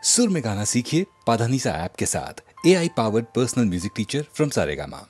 सुर में गाना सीखिए पाधानीसा ऐप के साथ। AI powered personal music teacher from Saregama.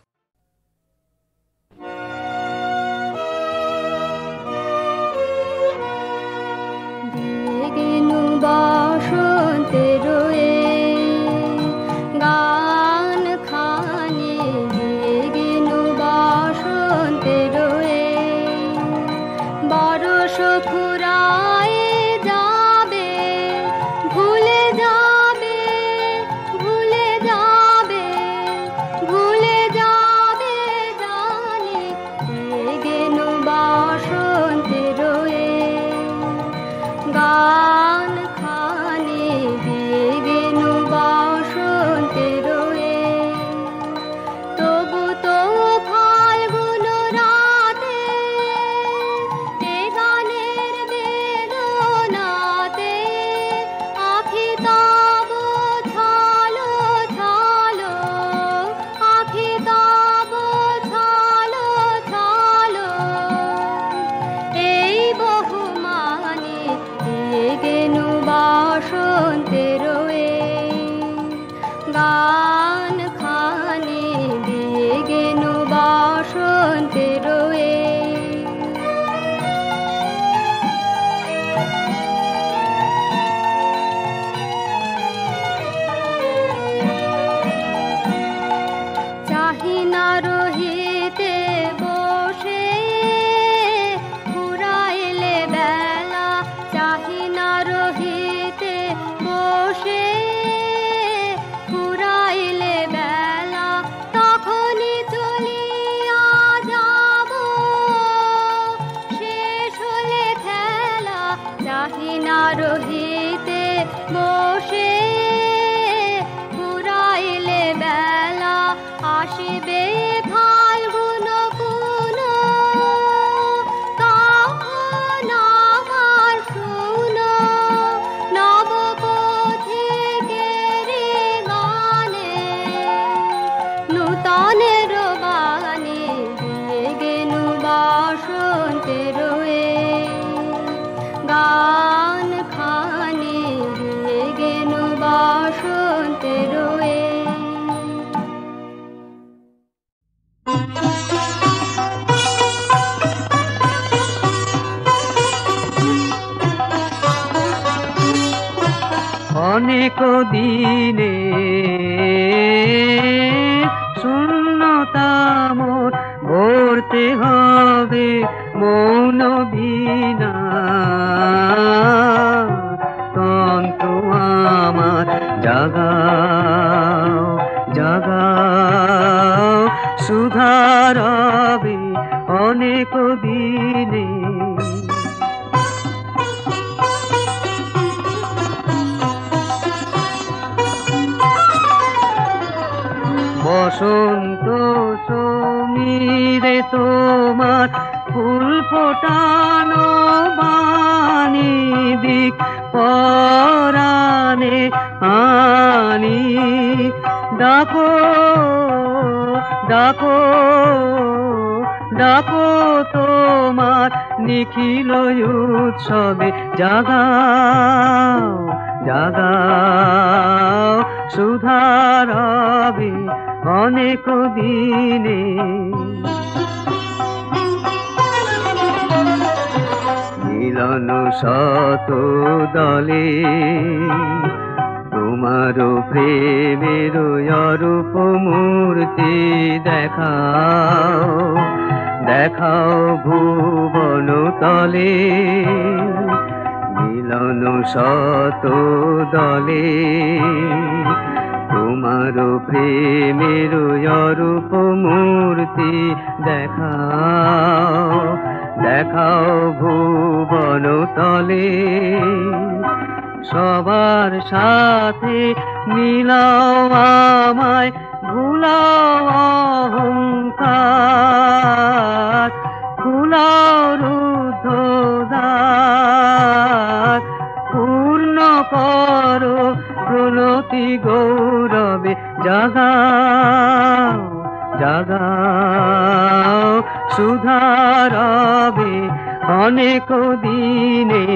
অনেক দিনে শূন্যতা মোর ভরতে হবে মৌন বীণা তন্ত্র আমার জাগাও জাগাও সুধারবে অনেক দিনে বসন্ত সমীরে তোমার ফুল ফোটানো বাণী দিক পরাণে আনি ডাকো ডাকো ডাকো তোমার নিখিল উৎসবে জাগাও জাগাও সুধারবে অনেক দিনে মিলন শত দলে তোমার প্রেমের অরূপ মূর্তি দেখাও দেখাও ভুবন তলে মিলন শত দলে তোমার প্রেমের অরূপ মূর্তি দেখাও দেখাও ভুবন তলে সবার সাথে মিলাও আমায় ভুলাও অহংকার খুলাও রুদ্ধ দ্বার পূর্ণ করো প্রণতি গৌরবে জাগাও জাগাও সুধারবে অনেক দিনে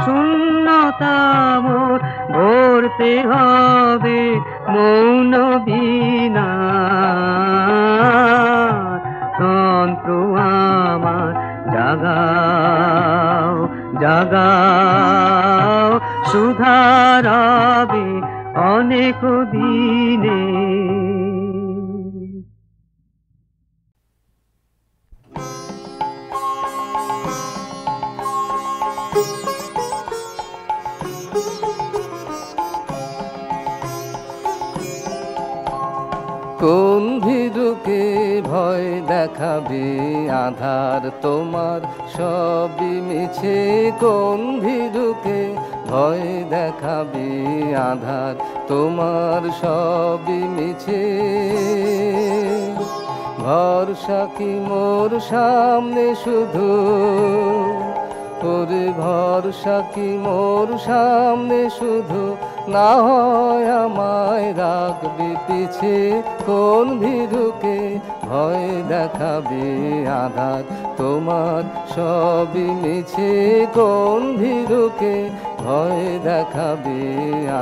শূন্য পাতা মোর ভরতে হবে মৌন বীণা। তন্ত্র আমার জাগাও জাগাও, সুধারবে অনেক দিনে। কোন ভীরুকে ভয় দেখাবে আধার তোমার সবই মিছে। কোন ভীরুকে ভয় দেখাবে আধার তোমার সবই মিছে। ভরসা কি মোর সামনে শুধু, ওরে ভরসা কি মোর সামনে শুধু, না হয় আমায় রাখবি পিছে। কোন ভীরুকে ভয় দেখাবে আধার তোমার সবই মিছে। কোন ভীরুকে ভয় দেখাবে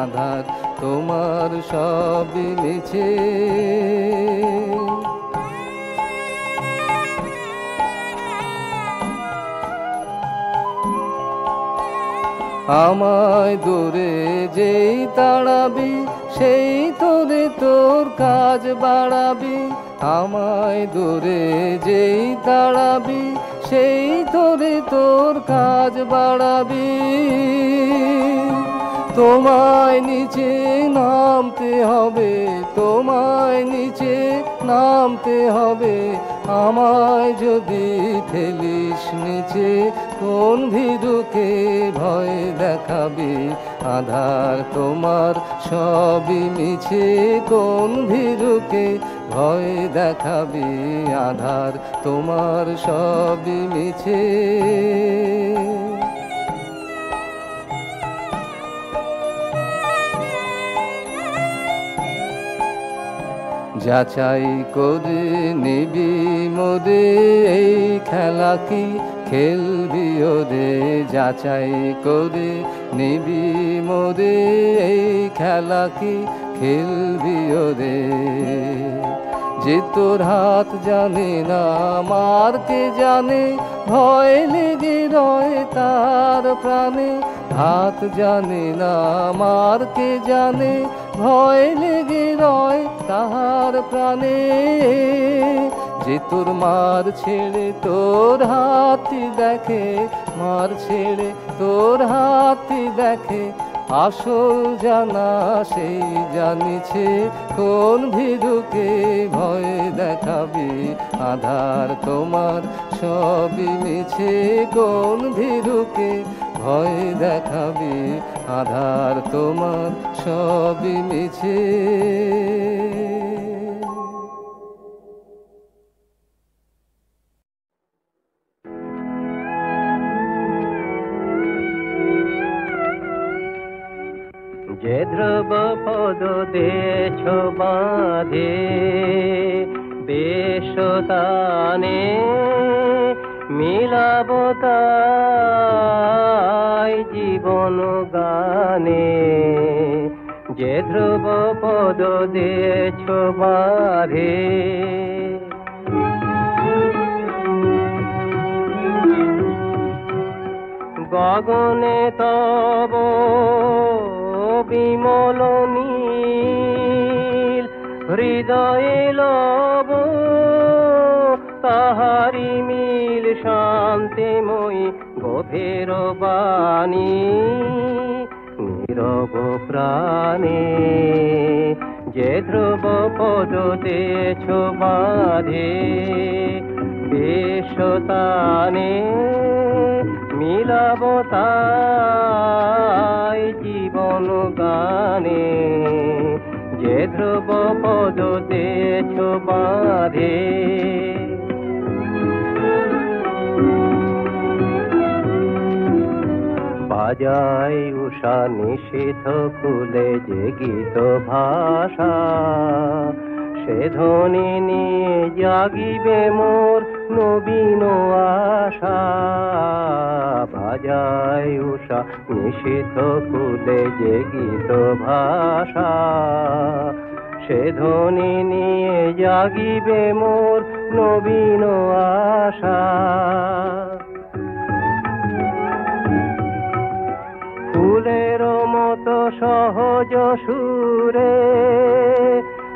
আধার তোমার সবই মিছে। আমায় দূরে যেই তাড়াবি সেই তোরে তোর কাজ বাড়াবি। আমায় দূরে যেই তাড়াবি সেই তোরে তোর কাজ বাড়াবি। তোমায় নিচে নামতে হবে, তোমায় নিচে নামতে হবে। আমায় যদি ফেলিস নিচে, কোন ভীরুকে ভয় দেখাবে আধার তোমার সবই মিছে। কোন ভীরুকে ভয় দেখাবে আধার তোমার সবই মিছে। যাচাই করে নিবি মোরে এই খেলা কি খেলবি ওরে। যাচাই করে নিবি মোরে এই খেলা কি খেলবি ওরে। যে তোর হাত জানে না মার কে জানে, ভয় লেগে রয় তার প্রাণে। হাত জানে না মার কে জানে, ভয় লেগে রয় তাহার প্রাণে। যে তোর মার ছেড়ে তোর হাতি দেখে, মার ছেড়ে তোর হাতি দেখে, আসল জানা সেই জানিছে। কোন ভীরুকে ভয় দেখাবি আধার তোমার সবই মিছে। কোন ভীরুকে ভয় দেখাবি আধার তোমার সবই মিছে। যে ধ্রুব পদ দেছ বাঁধে বেশতানে, মিলাব তাই জীবন গানে। যে ধ্রুব পদ দেছ বাঁধে, গগনে তব বিমল নীল, হৃদয়ে লব তাহারি মিল। শান্তিময়ী গভীর বাণী নীরব প্রাণে। যে ধ্রুব পদ দেছ বাঁধে বেশতানে, মিলাব তাই জীবন গানে। যে ধ্রুব পদ দেছ বাঁধে, বাজায় উষা নিশীথ কুলে যে গীত ভাষা। সে ধ্বনি নিয়ে জাগিবে মোর নবীন আশা। বাজায় উষা নিশীথ কুলে যে গীত ভাষা, সে ধ্বনি নিয়ে জাগিবে মোর নবীন আশা। ফুলের মতো সহজ সুরে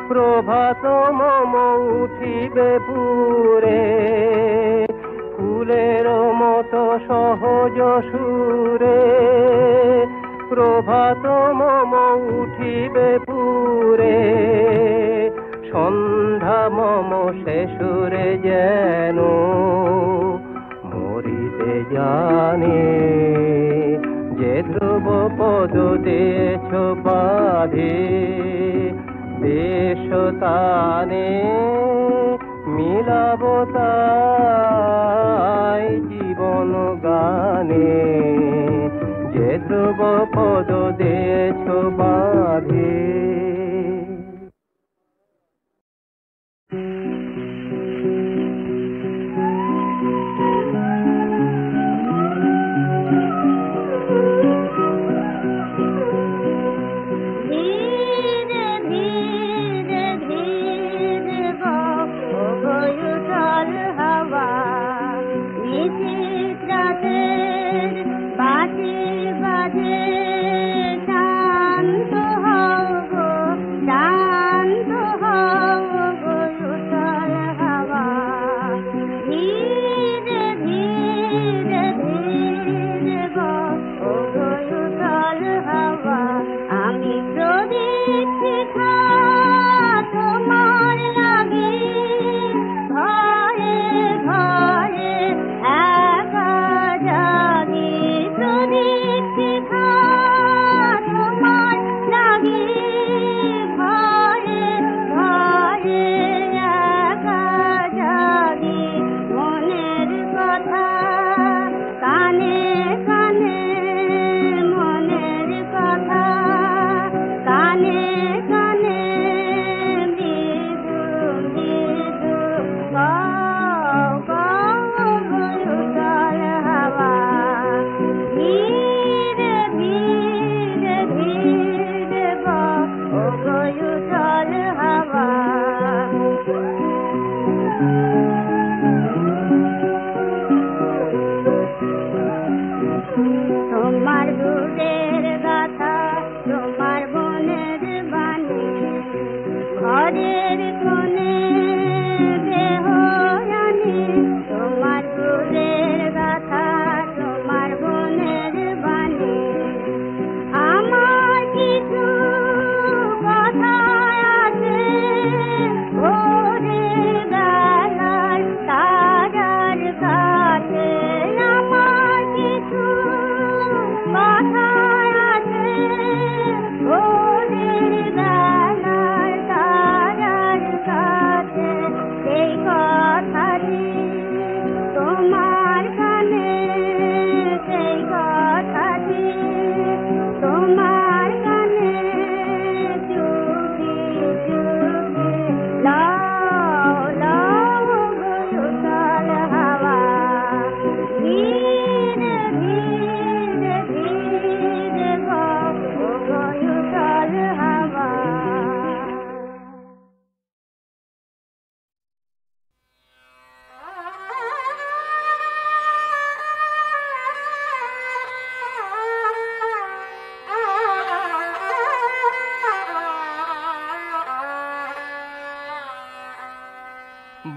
প্রভাত মম উঠিবে পুরে। ফুলের মতো সহজ সুরে প্রভাত মম উঠিবে পুরে। সন্ধ্যা মম শেষুরে যেন মরিতে জানে, যে ধ্রুব পদ দেছ বাঁধে দেশ তানে। মিলাব তাই জীবন গানে, যে ধ্রুব পদ দেছ বাঁধে।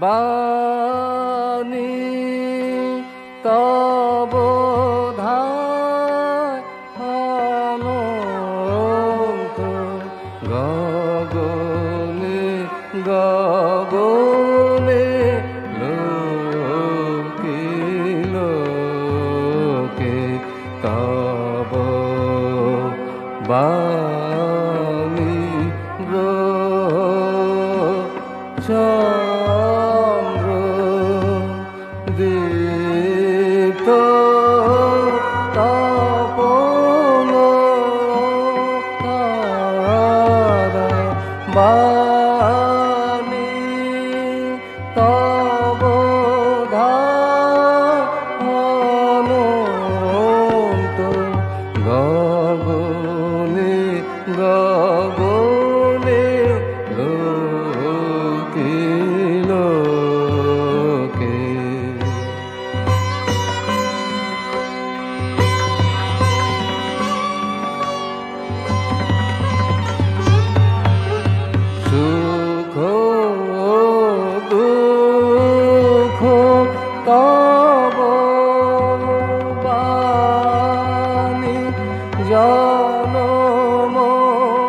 বাণী তব অনন্ত গগনে গগনে লোকে লোকে তব বাণী চন্দ্র দীপ্ত তপন তারা বাণী তব গগনে গগনে লোকে লোকে সুখ দুঃখ তব বাণী জনম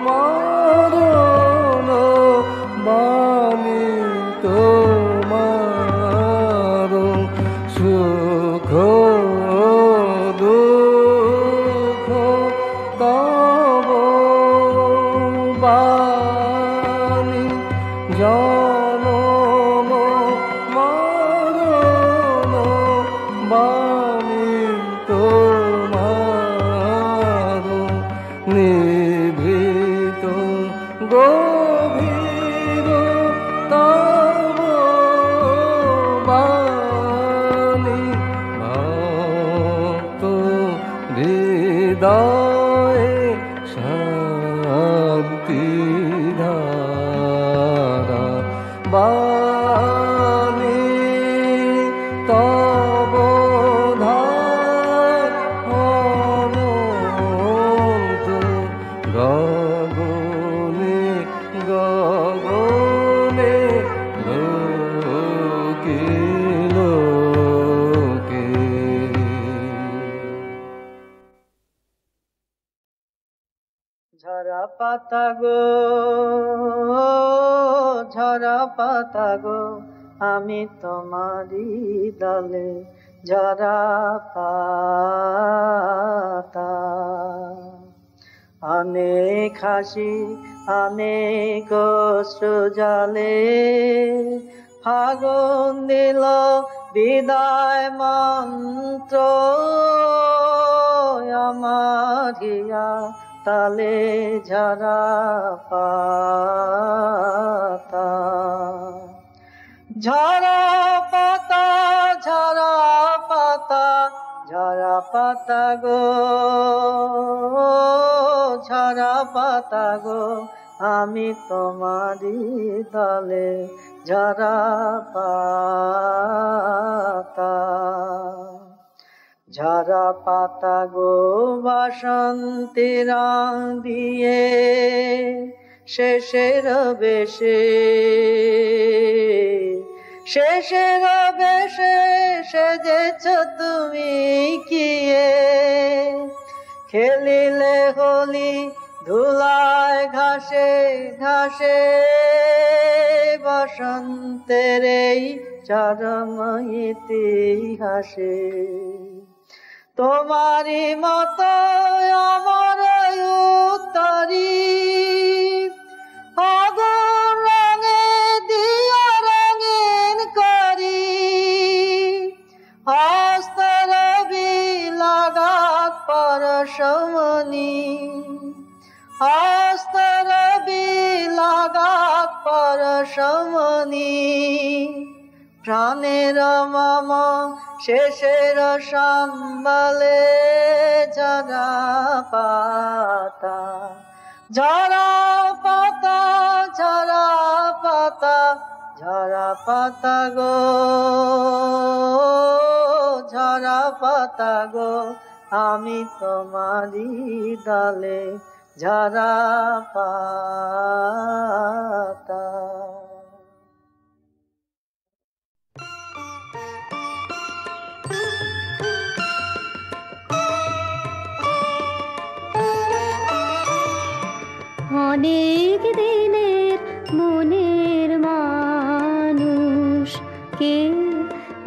মরণ বাণী তোমার সুখ দুঃখ তব বাণী জনম মরণ বাণী তোমার নিভৃত গভীর তব বাণী ভক্ত হৃদয়ে শান্তি ধারা বাণী তব ধার অনন্ত গগনে গগনে লোকে লোকে ঝরা পাতা গো ঝরা পাতা গো আমি তোমারি ডালে ঝরা পাতা অনেক হাসি অনেক অশ্রু জলে ফাগুন দিল বিদায় মন্ত্র আমার হিয়া তালে ঝরা পাতা ঝরা পাতা ঝরা পাতা ঝরা পাতা গো ঝরা পাতা গো আমি তোমারি দলে ঝরা পাতা ঝরা পাতা গো বাসন্তী রং দিয়ে শেষের বেশে শেষের বেশে সেজেছ তুমি কিয়ে খেলিলে হোলি ধুলায় ঘাসে ঘাসে বসন্তের এই চরম ইতিহাসে তোমারি মতো আমার উত্তরী আগুন রঙে দিয়া রঙিন করি হস্তরবি লাগাত পরশমণি হস্তরবি লাগাত পরশমণি প্রাণের মম শেষের সম্বলে ঝরা পাতা ঝরা পাতা ঝরা পাতা ঝরা পাতা গো ঝরা পাতা গো আমি তোমারি ডালে ঝরা পাতা অনেক দিনের মনের মানুষ কে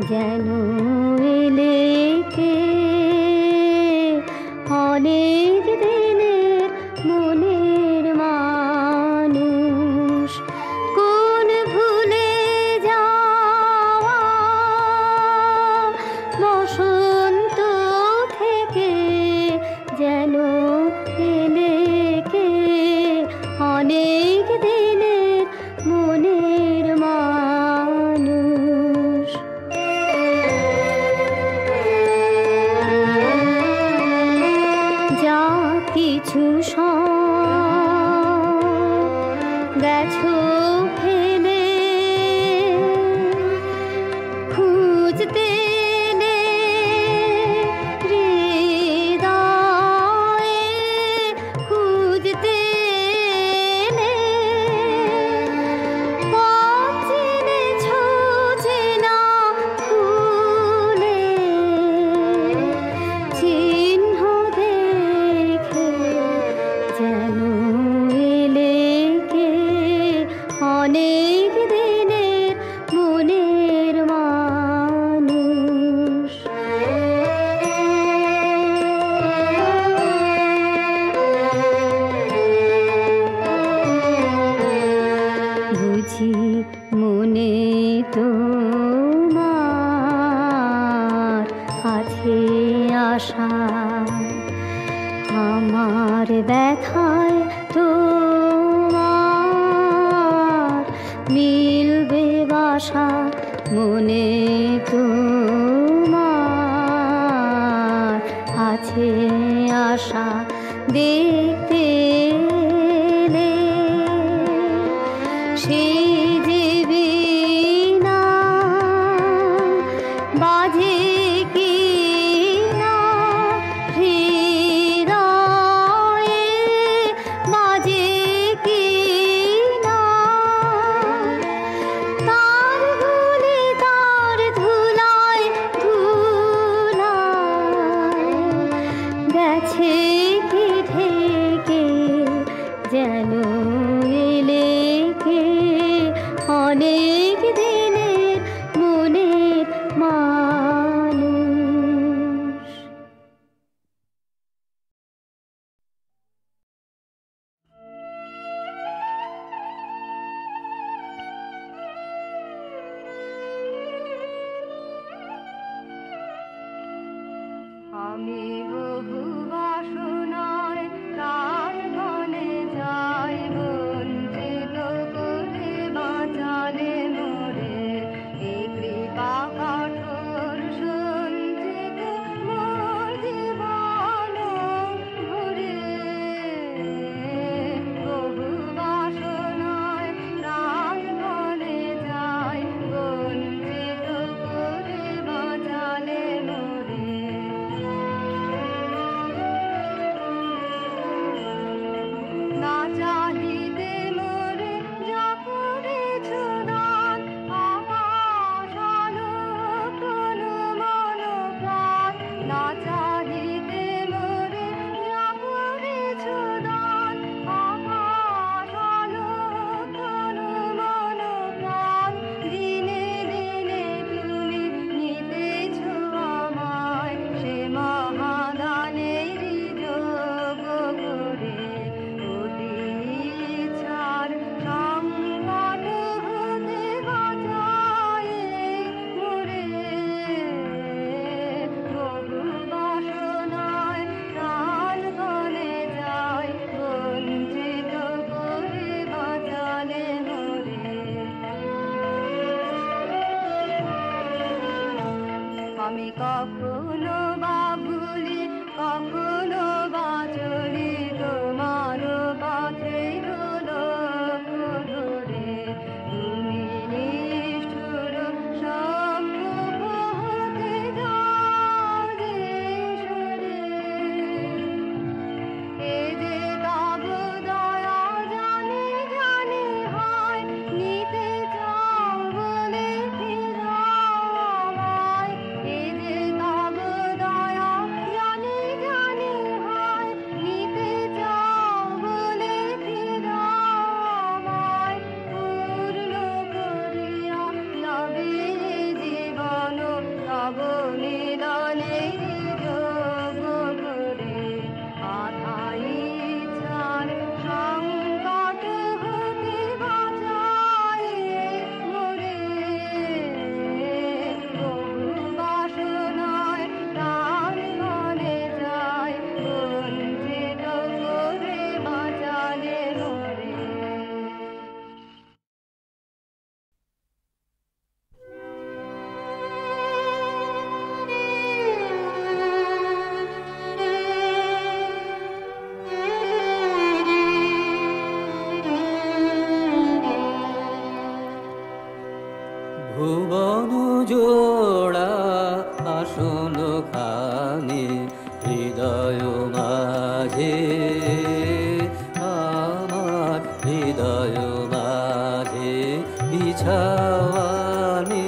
যেন এলে কে অনেক দিনের মনের মানুষ কোন ভুলে যাওয়া বসন্ত থেকে যেন এলে কে অনেক দিনের মনের মানুষ কিছু গেছো ফেলে খুঁজতে এলে হৃদয়ে খুঁজতে এলে পথ চিনেছো চেনা ভুলে চিহ্ন দেখে যেন এলে কে অনেক দিনের মনের মানুষ। বুঝি মনে তোমার আছে আশা, আমার ব্যথায় তোমার মিলবে বাসা, মনে তোমার আছে আশা দেখতে এলে সেই যে বীণা বাজে কি না হৃদয়ে বাজে কি না তার ভুলে তার ধুলায় ধুলায় গেছে কি ঢেকে আমার হৃদয় মাঝে বিছাওয়ানি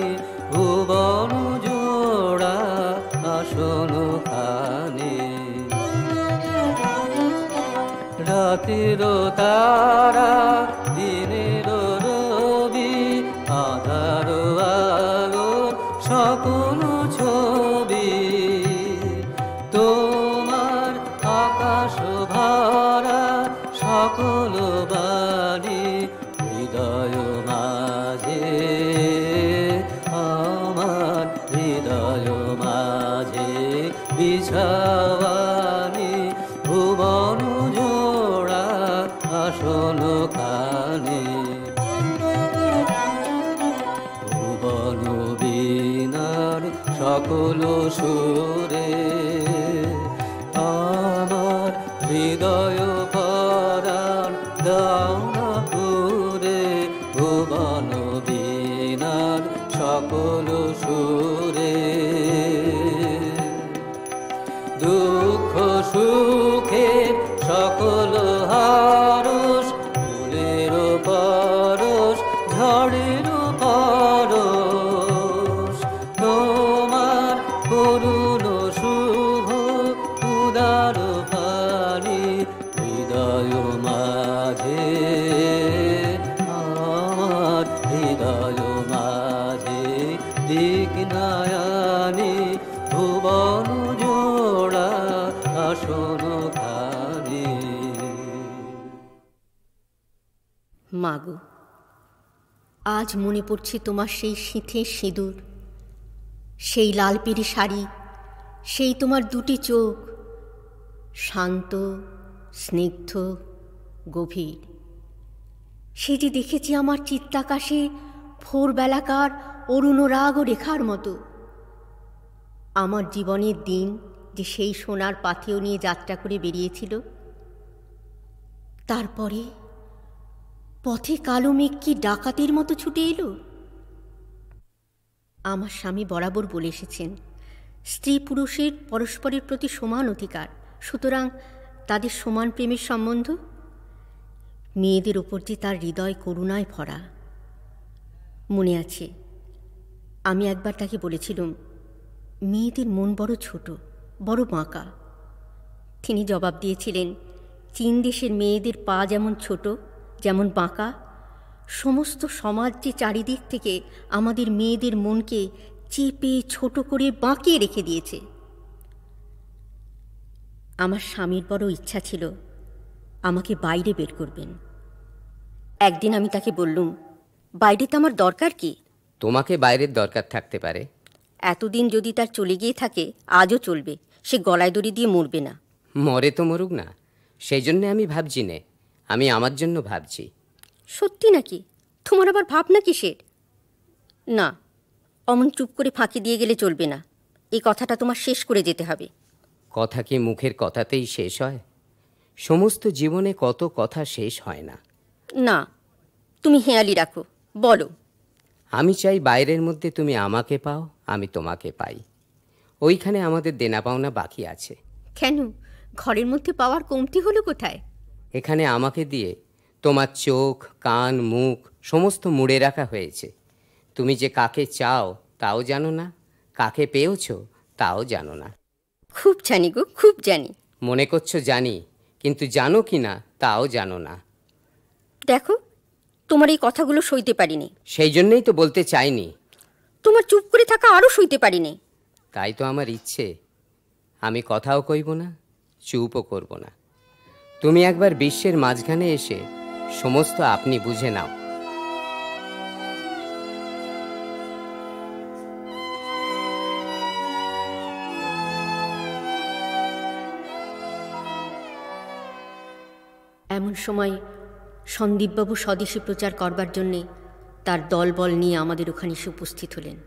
ভুবন জোড়া আসন খানে রাতের তারা দিনের রবি আধার আলো সকল ছবি তোমার আকাশ ভরা সকল বাণী হৃদয় মাঝে আমার হৃদয় মাঝে বিছাওয়ানি ভুবন জোড়া আসন খানে ভুবন বীণার সকল সুরে আমার হৃদয় পরাণ দাও না পুরে ভুবন বীণার সকল সুরে দুঃখ সুখের সকল হারস ফুলের পরশ ঝড়ের পরশ তোমার করুণ শুভ উদার পানি হৃদয় মাঝে আমার হৃদয় মাঝে দিক নায়ানি ভুবন জোড়া আসন খানে মাগো, আজ মনে পড়ছে তোমার সেই সিঁথের সিঁদুর, সেই লাল পেরি শাড়ি, সেই তোমার দুটি চোখ, শান্ত, স্নিগ্ধ, গভীর। সেটি দেখেছি আমার চিত্তাকাশে ভোরবেলাকার অরুণ রাগ ও রেখার মতো। আমার জীবনের দিন যে সেই সোনার পাথেয় নিয়ে যাত্রা করে বেরিয়েছিল, তারপরে পথে কালো মেঘ কি ডাকাতের মতো ছুটে এলো। আমার স্বামী বরাবর বলে এসেছেন, স্ত্রী পুরুষের পরস্পরের প্রতি সমান অধিকার, সুতরাং তাদের সমান প্রেমের সম্বন্ধ। মেয়েদের ওপর যে তার হৃদয় করুণায় ভরা। মনে আছে আমি একবার তাকে বলেছিলাম, মেয়েদের মন বড় ছোট, বড় বাঁকা। তিনি জবাব দিয়েছিলেন, চীন দেশের মেয়েদের পা যেমন ছোট, যেমন বাঁকা, সমস্ত সমাজ যে চারিদিক থেকে আমাদের মেয়েদের মনকে চেপে ছোট করে বাঁকিয়ে রেখে দিয়েছে। আমার স্বামীর বড় ইচ্ছা ছিল আমাকে বাইরে বের করবেন। একদিন আমি তাকে বললুম, বাইরে তো আমার দরকার কি? তোমাকে বাইরের দরকার থাকতে পারে। এতদিন যদি তার চলে গিয়ে থাকে, আজও চলবে, সে গলায় দড়ি দিয়ে মরবে না। মরে তো মরুক না, সেই জন্যে আমি ভাবছি নে, আমি আমার জন্য ভাবছি। সত্যি নাকি? তোমার আবার ভাবনা কিসের? না, অমন চুপ করে ফাঁকি দিয়ে গেলে চলবে না। এই কথাটা তোমার শেষ করে যেতে হবে। কথা কি মুখের কথাতেই শেষ হয়? সমস্ত জীবনে কত কথা শেষ হয় না। না, তুমি হেয়ালি রাখো, বলো। আমি চাই বাইরের মধ্যে তুমি আমাকে পাও, আমি তোমাকে পাই। ওইখানে আমাদের দেনা পাওনা বাকি আছে। কেন, ঘরের মধ্যে পাওয়ার কমতি হলো কোথায়? এখানে আমাকে দিয়ে তোমার চোখ, কান, মুখ সমস্ত মুড়ে রাখা হয়েছে। তুমি যে কাকে চাও তাও জানো না, কাকে পেয়েছ তাও জানো না। খুব জানি গো, খুব জানি। মনে করছো জানি, কিন্তু জানো কি না তাও জানো না। দেখো, তোমার এই কথাগুলো সইতে পারিনি। সেই জন্যই তো বলতে চাইনি। তোমার চুপ করে থাকা আরও সইতে পারিনি। তাই তো আমার ইচ্ছে, আমি কথাও কইব না, চুপও করব না। তুমি একবার বিশ্বের মাঝখানে এসে সমস্ত আপনি বুঝে নাও। এমন সময় সন্দীপবাবু স্বদেশী প্রচার করবার জন্যে তার দলবল নিয়ে আমাদের ওখানে এসে উপস্থিত হলেন।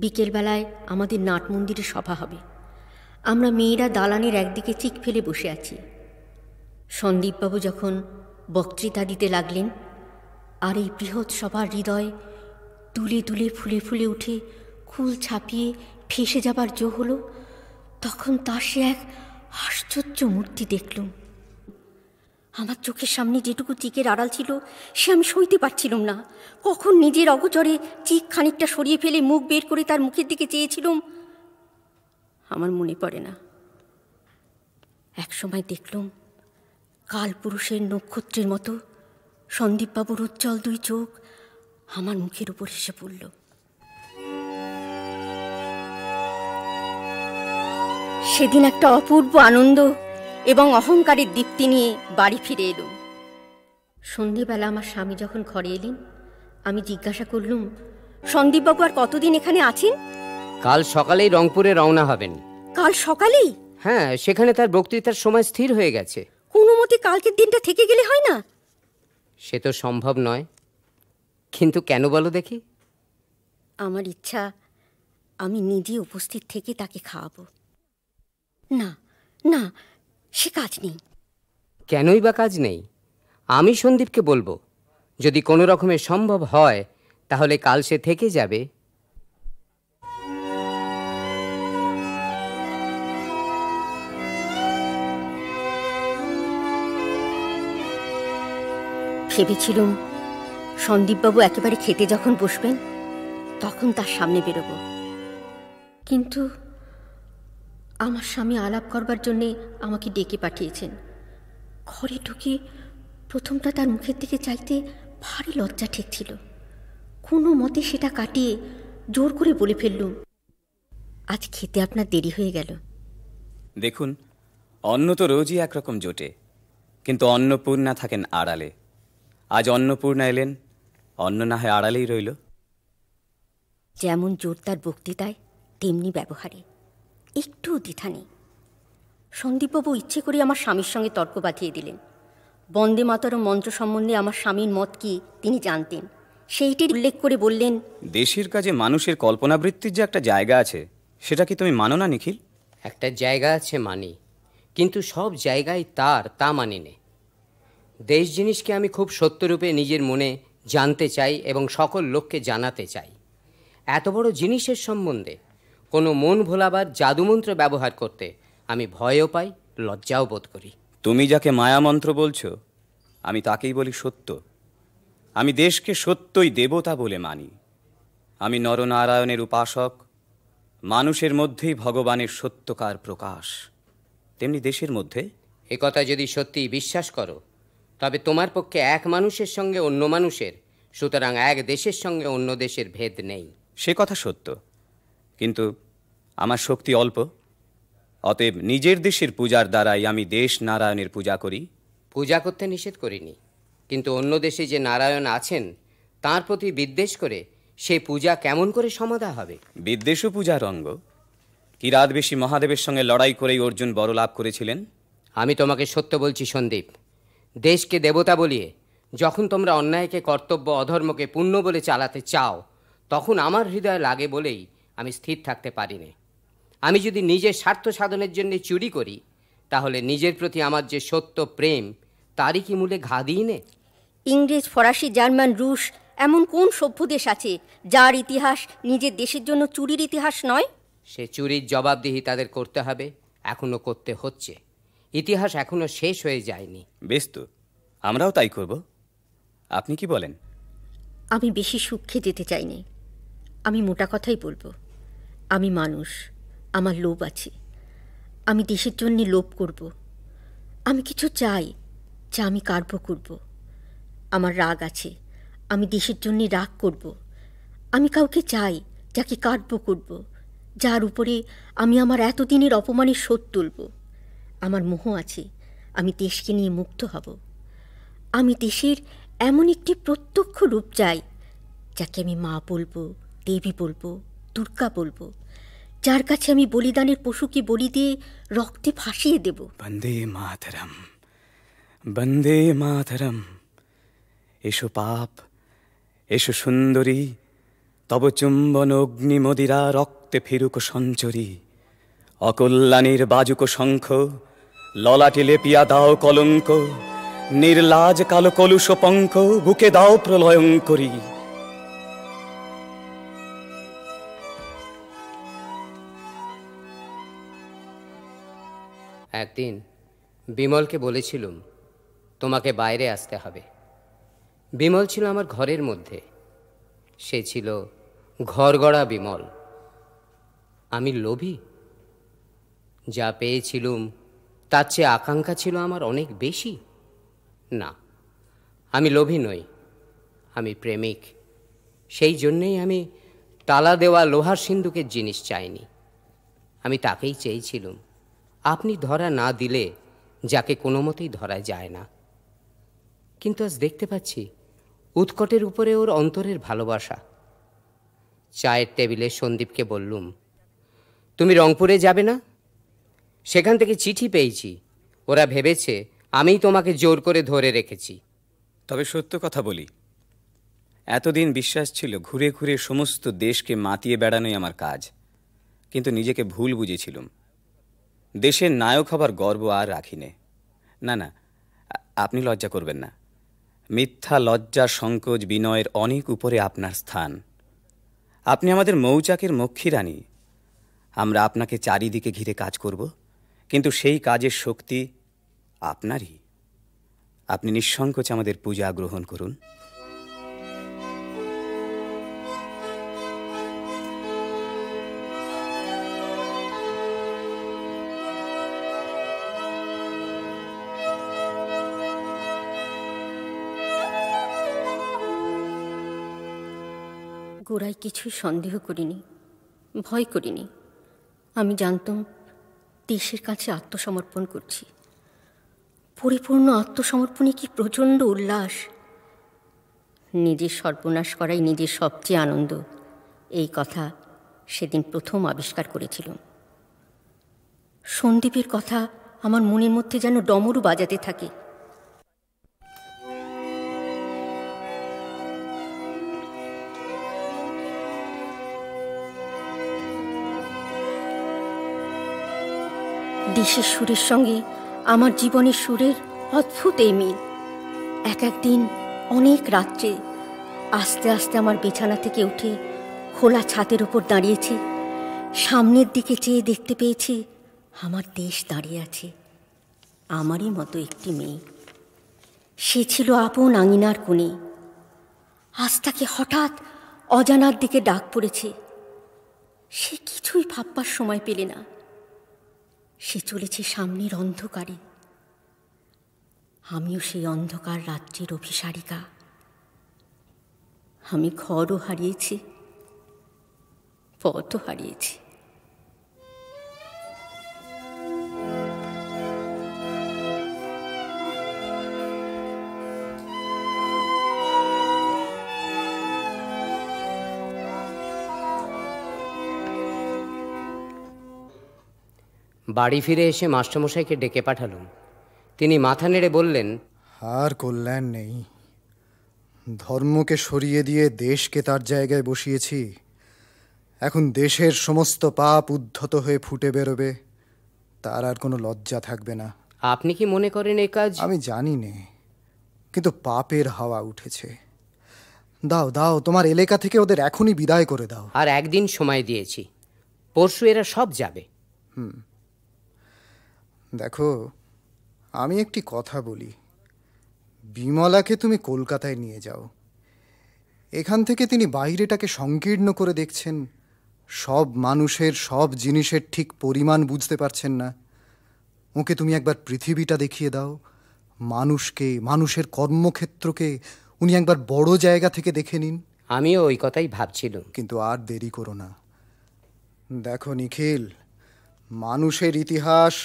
বিকেলবেলায় আমাদের নাট মন্দিরে সভা হবে। আমরা মেয়েরা দালানের একদিকে চিক ফেলে বসে আছি। সন্দীপবাবু যখন বক্তৃতা দিতে লাগলেন, আর এই বৃহৎ সভার হৃদয় দুলে দুলে ফুলে ফুলে উঠে কুল ছাপিয়ে ফেসে যাবার জো হলো, তখন তার সে এক আশ্চর্য মূর্তি দেখলুম। আমার চোখের সামনে যেটুকু চিকের আড়াল ছিল সে আমি সইতে পারছিলাম না। কখন নিজের অগোচরে চিক খানিকটা সরিয়ে ফেলে মুখ বের করে তার মুখের দিকে চেয়েছিলুম আমার মনে পড়ে না। একসময় দেখলুম কালপুরুষের নক্ষত্রের মতো সন্দীপবাবুর উজ্জ্বল দুই চোখ আমার মুখের উপর এসে পড়ল। সেদিন একটা অপূর্ব আনন্দ এবং অহংকারের দীপ্তি নিয়ে বাড়ি ফিরে এলুম। সন্ধেবেলা আমার স্বামী যখন ঘরে এলেন, আমি জিজ্ঞাসা করলুম, সন্দীপবাবু আর কতদিন এখানে আছেন? কাল সকালেই রংপুরে রওনা হবেন। কাল সকালেই? হ্যাঁ, সেখানে তার বক্তৃতার সময় স্থির হয়ে গেছে। কোনো মতে কালকের দিনটা থেকে গেলে হয় না? সে তো সম্ভব নয়। কিন্তু কেন বলো দেখি? আমার ইচ্ছা আমি নিজে উপস্থিত থেকে তাকে খাওয়াবো। না না, সে কাজ নেই। কেনই বা কাজ নেই? আমি সন্দীপকে বলবো, যদি কোনো রকমে সম্ভব হয় তাহলে কাল সে থেকে যাবে। ভেবেছিলুম সন্দীপবাবু একেবারে খেতে যখন বসবেন তখন তার সামনে বেরোবো। কিন্তু আমার স্বামী আলাপ করবার জন্যে আমাকে ডেকে পাঠিয়েছেন। ঘরে ঢুকে প্রথমটা তার মুখের দিকে চাইতে ভারী লজ্জা ঠেকছিল। কোনো মতে সেটা কাটিয়ে জোর করে বলে ফেললুম, আজ খেতে আপনার দেরি হয়ে গেল। দেখুন, অন্ন তো রোজই একরকম জোটে, কিন্তু অন্নপূর্ণা থাকেন আড়ালে। আজ অন্নপূর্ণা এলেন, অন্ন না হয় আড়ালেই রইল। যেমন জোর তার বক্তৃতায় তেমনি ব্যবহারে, একটুও দ্বিধা নেই। সন্দীপবাবু ইচ্ছে করে আমার স্বামীর সঙ্গে তর্ক বাঁধিয়ে দিলেন। বন্দে মাতরম মন্ত্র সম্বন্ধে আমার স্বামীর মত কি তিনি জানতেন, সেইটির উল্লেখ করে বললেন, দেশের কাজে মানুষের কল্পনাবৃত্তির যে একটা জায়গা আছে, সেটা কি তুমি মানো না নিখিল? একটা জায়গা আছে মানি, কিন্তু সব জায়গায় তা মানি নে। দেশ জিনিসকে আমি খুব সত্যরূপে নিজের মনে জানতে চাই এবং সকল লোককে জানাতে চাই। এত বড় জিনিসের সম্বন্ধে কোনো মন ভোলাবার জাদুমন্ত্র ব্যবহার করতে আমি ভয়ও পাই, লজ্জাও বোধ করি। তুমি যাকে মায়ামন্ত্র বলছো, আমি তাকেই বলি সত্য। আমি দেশকে সত্যই দেবতা বলে মানি। আমি নরনারায়ণের উপাসক। মানুষের মধ্যেই ভগবানের সত্যকার প্রকাশ, তেমনি দেশের মধ্যে। একথা যদি সত্যি বিশ্বাস করো, তবে তোমার পক্ষে এক মানুষের সঙ্গে অন্য মানুষের, সুতরাং এক দেশের সঙ্গে অন্য দেশের ভেদ নেই। সে কথা সত্য, কিন্তু আমার শক্তি অল্প। অতএব নিজের দেশের পূজার দ্বারাই আমি দেশ নারায়ণের পূজা করি। পূজা করতে নিষেধ করিনি, কিন্তু অন্য দেশে যে নারায়ণ আছেন তার প্রতি বিদ্বেষ করে সে পূজা কেমন করে সমাধা হবে? বিদ্বেষও পূজার অঙ্গ। কিরাতবেশী মহাদেবের সঙ্গে লড়াই করেই অর্জুন বড় লাভ করেছিলেন। আমি তোমাকে সত্য বলছি সন্দীপ, দেশকে দেবতা বলিয়ে যখন তোমরা অন্যায়কে কর্তব্য, অধর্মকে পুণ্য বলে চালাতে চাও, তখন আমার হৃদয় লাগে বলেই আমি স্থির থাকতে পারি না। আমি যদি নিজের স্বার্থ সাধনের জন্য চুরি করি, তাহলে নিজের প্রতি আমার যে সত্য প্রেম তারই কি মূলে ঘা দিই নে? ইংরেজ, ফরাসি, জার্মান, রুশ এমন কোন সভ্য দেশ আছে যার ইতিহাস নিজের দেশের জন্য চুরির ইতিহাস নয়? সে চুরির জবাবদিহি তাদের করতে হবে, এখনো করতে হচ্ছে। ইতিহাস এখনো শেষ হয়ে যায়নি। বেশ তো, আমরাও তাই করব। আপনি কি বলেন? আমি বেশি সূক্ষ্মে যেতে চাইনি। আমি মোটা কথাই বলবো। আমি মানুষ, আমার লোভ আছে। আমি দেশের জন্য লোভ করব। আমি কিছু চাই যা আমি কার্য করব। আমার রাগ আছে, আমি দেশের জন্য রাগ করব। আমি কাউকে চাই যাকে কার্য করব, যার উপরে আমি আমার এতদিনের অপমানের শোধ তুলব। আমার মোহ আছে, আমি দেশকে নিয়ে মুক্ত হব। আমি দেশের এমন একটি প্রত্যক্ষ রূপ চাই যাকে আমি মা বলবো, দেবী বলবো, দুর্গা বলবো, যার কাছে আমি বলিদানের পশুকে বলি দিয়ে রক্তে ভাসিয়ে দেব। বন্দে মাতরম, বন্দে মাতরম। এসো পাপ, এসো সুন্দরী, তব চুম্বন অগ্নি মদিরা রক্তে ফিরুক সঞ্চরী। অকল্যাণীর বাজুক শঙ্খ, ললাটে লেপিয়া দাও কলঙ্ক। নির্লাজ কালো কলুষ পঙ্ক, বুকে দাও প্রলয়ঙ্করী। এক একদিন বিমলকে বলেছিলুম তোমাকে বাইরে আসতে হবে। বিমল ছিল আমার ঘরের মধ্যে, সে ছিল ঘরগড়া বিমল। আমি লোভী? যা পেয়েছিলুম তার চেয়ে আকাঙ্ক্ষা ছিল আমার অনেক বেশি। না, আমি লোভী নই, আমি প্রেমিক। সেই জন্যেই আমি তালা দেওয়া লোহার সিন্দুকের জিনিস চাইনি। আমি তাকেই চেয়েছিলুম, আপনি ধরা না দিলে যাকে কোনো মতেই ধরা যায় না। কিন্তু আজ দেখতে পাচ্ছি উৎকটের উপরে ওর অন্তরের ভালোবাসা। চায়ের টেবিলে সন্দীপকে বললুম, তুমি রংপুরে যাবে না? সেখান থেকে চিঠি পেয়েছি, ওরা ভেবেছে আমিই তোমাকে জোর করে ধরে রেখেছি। তবে সত্য কথা বলি, এতদিন বিশ্বাস ছিল ঘুরে ঘুরে সমস্ত দেশকে মাতিয়ে বেড়ানোই আমার কাজ, কিন্তু নিজেকে ভুল বুঝেছিলুম। দেশের নায়ক হবার গর্ব আর রাখিনে। না না, আপনি লজ্জা করবেন না। মিথ্যা, লজ্জা, সংকোচ, বিনয়ের অনেক উপরে আপনার স্থান। আপনি আমাদের মৌচাকের মক্ষী রানী। আমরা আপনাকে চারিদিকে ঘিরে কাজ করব, কিন্তু সেই কাজের শক্তি আপনারই। আপনি নিঃসংকোচে আমাদের পূজা গ্রহণ করুন। গোড়ায় কিছুই সন্দেহ করিনি, ভয় করিনি। আমি জানতাম দেশের কাছে আত্মসমর্পণ করছি। পরিপূর্ণ আত্মসমর্পণে কি প্রচণ্ড উল্লাস! নিজের সর্বনাশ করাই নিজের সবচেয়ে আনন্দ, এই কথা সেদিন প্রথম আবিষ্কার করেছিলাম। সন্দীপের কথা আমার মনের মধ্যে যেন ডমরু বাজাতে থাকে। দেশের সুরের সঙ্গে আমার জীবনের সুরের অদ্ভুত এই মিল। এক একদিন অনেক রাত্রে আস্তে আস্তে আমার বিছানা থেকে উঠে খোলা ছাদের ওপর দাঁড়িয়েছি। সামনের দিকে চেয়ে দেখতে পেয়েছি আমার দেশ দাঁড়িয়ে আছে, আমারই মতো একটি মেয়ে। সে ছিল আপন আঙিনার কোণে। আজ তাকে হঠাৎ অজানার দিকে ডাক পড়েছে। সে কিছুই ভাববার সময় পেলে না। সে চলেছে সামনের অন্ধকারে। আমিও সেই অন্ধকার রাত্রির অভিসারিকা। আমি ঘরও হারিয়েছি, পথও হারিয়েছি। বাড়ি ফিরে এসে মাস্টারমশাইকে ডেকে পাঠালুম। তিনি মাথা নেড়ে বললেন, আর কল্যাণ নেই। ধর্মকে সরিয়ে দিয়ে দেশকে তার জায়গায় বসিয়েছি। এখন দেশের সমস্ত পাপ উদ্ধত হয়ে ফুটে বেরোবে, তার আর কোনো লজ্জা থাকবে না। আপনি কি মনে করেন এই কাজ? আমি জানি নে, কিন্তু পাপের হাওয়া উঠেছে। দাও দাও, তোমার এলাকা থেকে ওদের এখনই বিদায় করে দাও। আর একদিন সময় দিয়েছি, পরশু এরা সব যাবে। দেখো, আমি একটি কথা বলি। বিমলাকে তুমি কলকাতায় নিয়ে যাও। এখান থেকে তিনি বাইরেটাকে সংকীর্ণ করে দেখছেন, সব মানুষের সব জিনিসের ঠিক পরিমাণ বুঝতে পারছেন না। ওকে তুমি একবার পৃথিবীটা দেখিয়ে দাও, মানুষকে, মানুষের কর্মক্ষেত্রকে উনি একবার বড় জায়গা থেকে দেখে নিন। আমিও ওই কথাই ভাবছিলাম। কিন্তু আর দেরি করো না। দেখো নিখিল, মানুষের ইতিহাস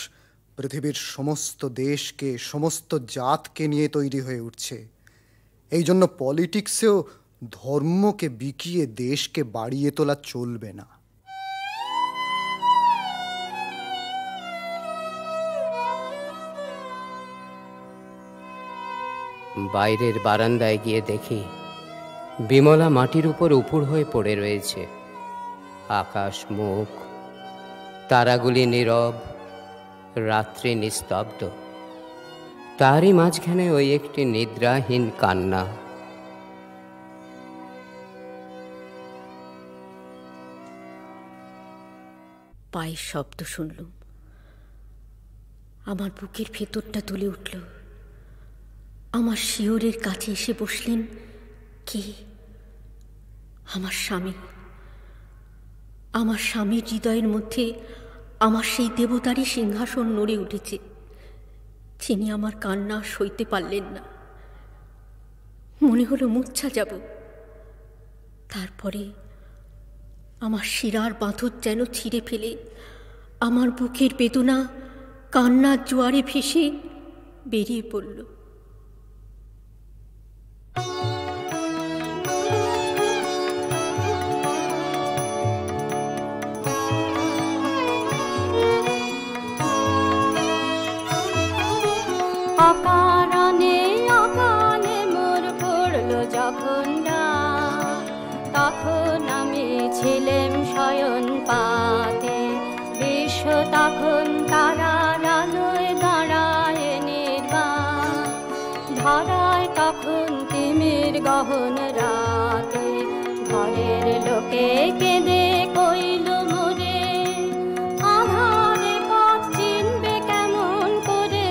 পৃথিবীর সমস্ত দেশকে, সমস্ত জাতকে নিয়ে তৈরি হয়ে উঠছে। এই জন্য পলিটিক্সেও ধর্মকে বিকিয়ে দেশকে বাড়িয়ে তোলা চলবে না। বাইরের বারান্দায় গিয়ে দেখি বিমলা মাটির উপর উপুড় হয়ে পড়ে রয়েছে। আকাশ মুখ, তারাগুলি নীরব, রাত্রি নিস্তব্ধ। তারই মাঝখানে ওই একটি নিদ্রাহীন কান্না। পায়ের শব্দ শুনলুম। আমার বুকের ভেতরটা তুলে উঠল। আমার শিয়রের কাছে এসে বসলেন কে? আমার স্বামী। আমার স্বামীর হৃদয়ের মধ্যে আমার সেই দেবতারই সিংহাসন নড়ে উঠেছে। যিনি আমার কান্না সইতে পারলেন না। মনে হলো মূর্ছা যাব। তারপরে আমার শিরার বাঁধর যেন ছিঁড়ে ফেলে আমার বুকের বেদনা কান্নার জোয়ারে ভেসে বেরিয়ে পড়ল। অকারণে অকালে মোর পড়ল যখন তখন আমি ছিলাম শয়ন পাতে। বিশ্ব তখন তারার আলোয় দাঁড়ায় নির্বাণ। ধরায় তখন তিমির গহন রাতে। ঘরের লোকে কেঁদে কইল মোরে, আধারে পথ চিনবে কেমন করে।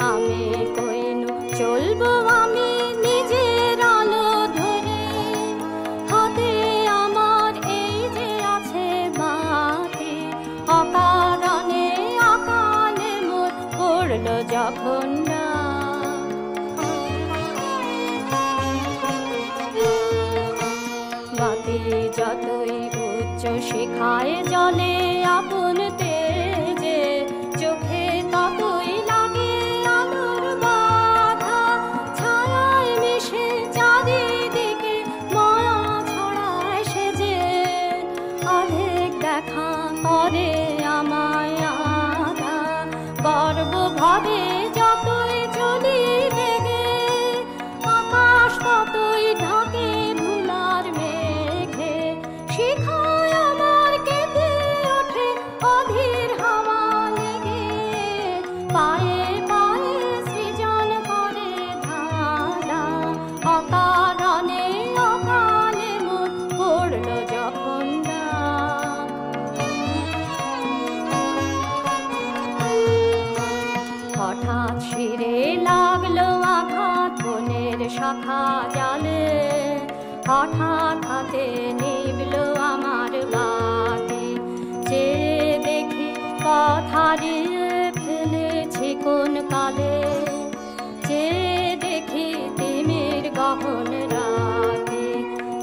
আমি কইনু চলবো আমি নিজের আলো ধরে। হাতে আমার এই যে আছে বাতি। অকারণে অকালে মোর পড়ল যখন বাতি যতই উচ্চ শিখায় জলে আপন তেজে। চোখে ততই লাগে আলোর বাধা। ছায়ায় মিশে চারিদিকে মায়া ছড়ায় সেজে। অনেক দেখা করে আমায় আধা। গর্ব ভাবে যতই চলি বেগে। আকাশ ততই ঢাকে ভুলার মেঘে। শিখায় আমার কেঁপে ওঠে অধীর হাওয়া লেগে। পায়ে পায়ে সৃজন করে ধাঁধা। অকারণে অকালে মোর পড়ল যখন হঠাৎ শিরে লাগলো আঘাত বনের শাখা জালে। হঠাৎ হাতে নিবলো আমার বাতি। যে দেখি পথ হারিয়ে ফেলেছি কোন কালে। যে দেখি তিমির গহন রাতে।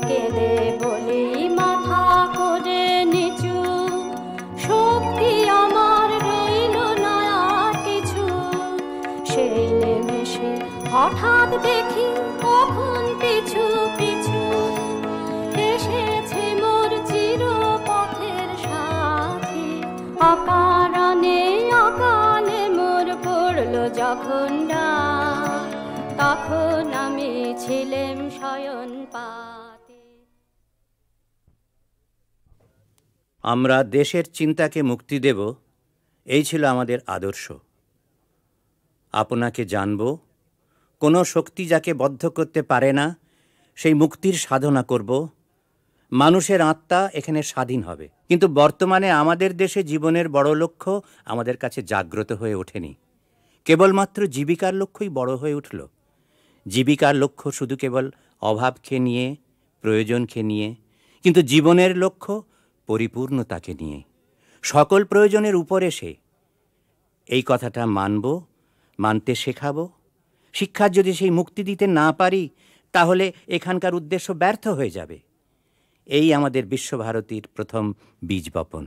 কেঁদে বলি মাথা করে নিচু, শক্তি আমার রইল না আর কিছু। সেই নিমেষে হঠাৎ দেখি কখন পিছু পিছু এসেছে মোর চিরপথের সাথী। অকারণে অকালে মোর পড়ল যখন তখন আমি ছিলাম শয়ন পাতে। আমরা দেশের চিন্তাকে মুক্তি দেব, এই ছিল আমাদের আদর্শ। আপনাকে জানব, কোনো শক্তি যাকে বদ্ধ করতে পারে না সেই মুক্তির সাধনা করব। মানুষের আত্মা এখানে স্বাধীন হবে। কিন্তু বর্তমানে আমাদের দেশে জীবনের বড় লক্ষ্য আমাদের কাছে জাগ্রত হয়ে ওঠেনি। কেবলমাত্র জীবিকার লক্ষ্যই বড় হয়ে উঠল। জীবিকার লক্ষ্য শুধু কেবল অভাবকে নিয়ে, প্রয়োজনকে নিয়ে, কিন্তু জীবনের লক্ষ্য পরিপূর্ণতাকে নিয়ে, সকল প্রয়োজনের উপরে সে। এই কথাটা মানব, মানতে শেখাবো। শিক্ষার যদি সেই মুক্তি দিতে না পারি তাহলে এখানকার উদ্দেশ্য ব্যর্থ হয়ে যাবে। এই আমাদের বিশ্বভারতীর প্রথম বীজ বপন।